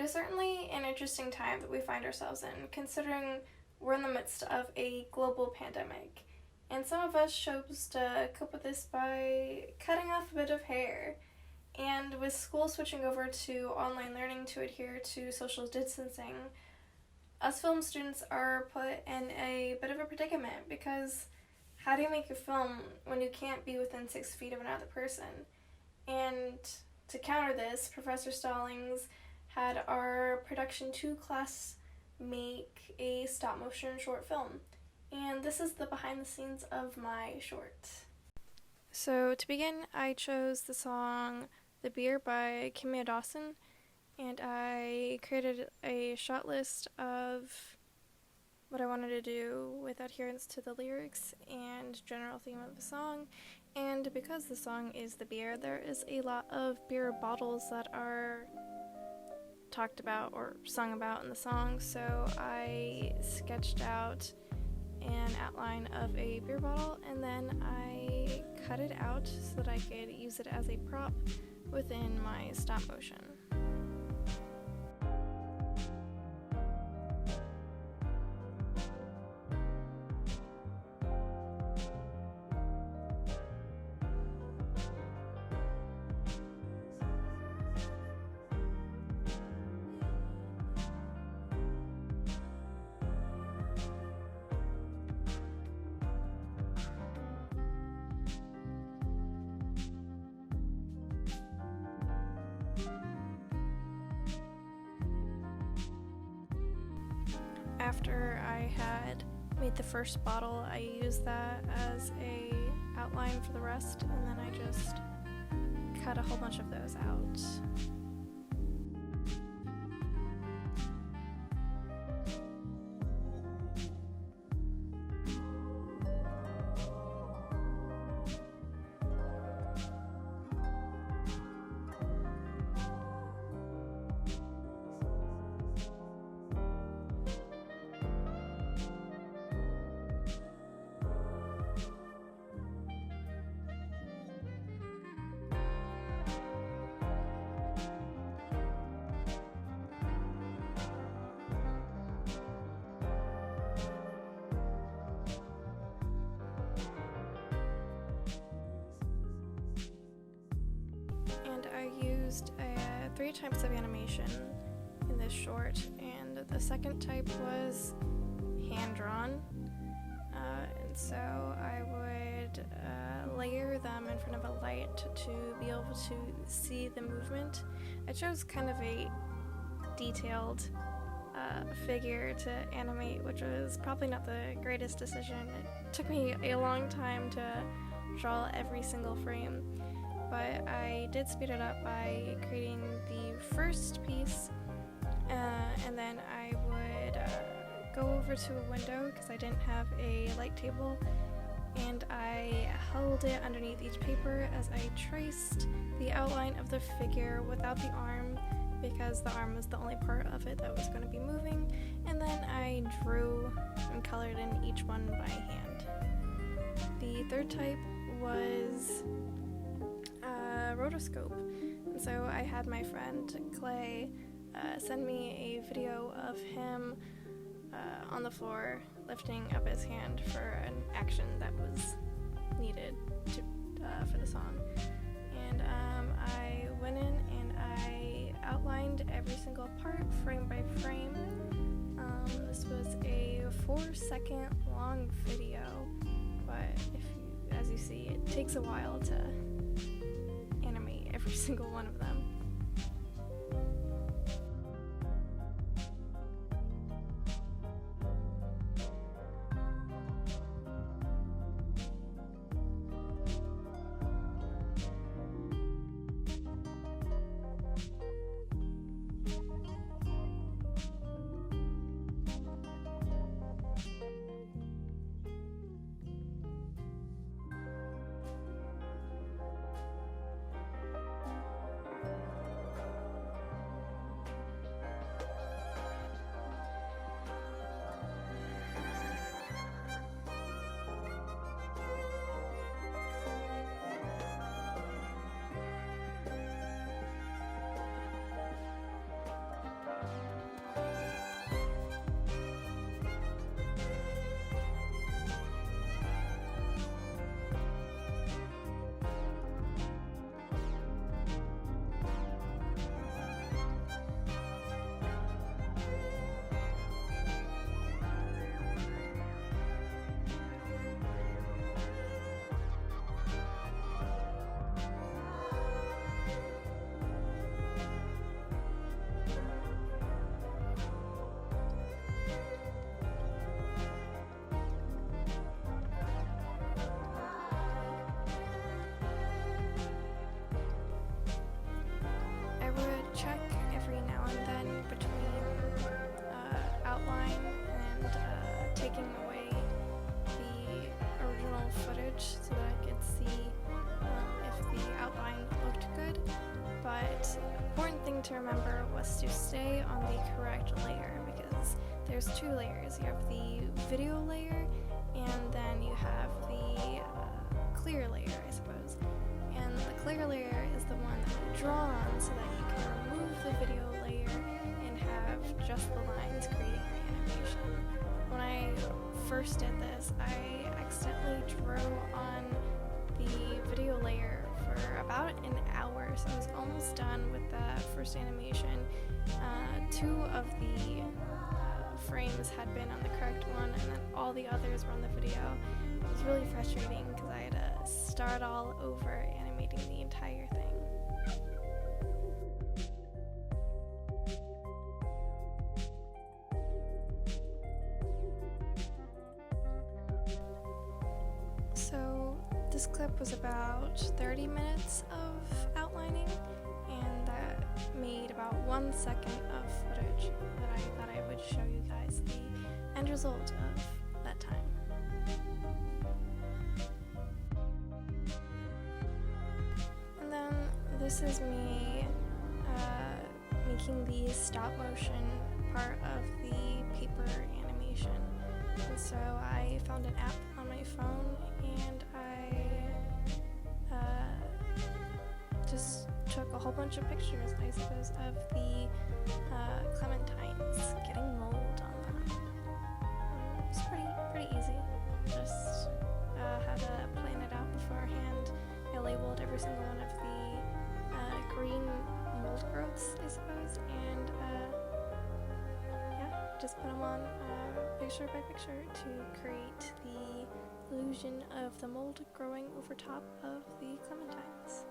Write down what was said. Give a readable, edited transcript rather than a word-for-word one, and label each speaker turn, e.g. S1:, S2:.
S1: It is certainly an interesting time that we find ourselves in, considering we're in the midst of a global pandemic. And some of us chose to cope with this by cutting off a bit of hair. And with school switching over to online learning to adhere to social distancing, us film students are put in a bit of a predicament because how do you make a film when you can't be within 6 feet of another person? And to counter this, Professor Stallings had our Production 2 class make a stop-motion short film. And this is the behind the scenes of my short. So to begin, I chose the song The Beer by Kimya Dawson, and I created a shot list of what I wanted to do with adherence to the lyrics and general theme of the song. And because the song is the beer, there is a lot of beer bottles that are talked about or sung about in the song, so I sketched out an outline of a beer bottle and then I cut it out so that I could use it as a prop within my stop motion. After I had made the first bottle, I used that as a outline for the rest, and then I just cut a whole bunch of those out. And I used 3 types of animation in this short, and the second type was hand-drawn, and so I would layer them in front of a light to be able to see the movement. I chose kind of a detailed figure to animate, which was probably not the greatest decision. It took me a long time to draw every single frame, but I did speed it up by creating the first piece, and then I would go over to a window because I didn't have a light table, and I held it underneath each paper as I traced the outline of the figure without the arm, because the arm was the only part of it that was going to be moving, and then I drew and colored in each one by hand. The third type was rotoscope, and so I had my friend Clay send me a video of him on the floor lifting up his hand for an action that was needed for the song. And I went in and I outlined every single part frame by frame. This was a 4-second long video, but as you see, it takes a while to animate every single one of them. to remember was to stay on the correct layer, because there's two layers. You have the video layer, and then you have the clear layer, I suppose. And the clear layer is the one that you draw on so that you can remove the video layer and have just the lines creating your animation. When I first did this, I accidentally drew on the video layer for about an hour, so I was almost done with the first animation. Two of the frames had been on the correct one, and then all the others were on the video. It was really frustrating because I had to start all over animating the entire thing. So this clip was about 30 minutes of outlining, and that made about 1 second of footage that I thought I would show you guys the end result of that time. And then this is me making the stop motion part of the paper animation. And so I found an app on my phone, and I just took a whole bunch of pictures, I suppose, of the clementines getting mold on them. It's pretty easy. Just had to plan it out beforehand. I labeled every single one of the green mold growths, I suppose, and yeah, just put them on picture by picture to create the illusion of the mold growing over top of the clementines.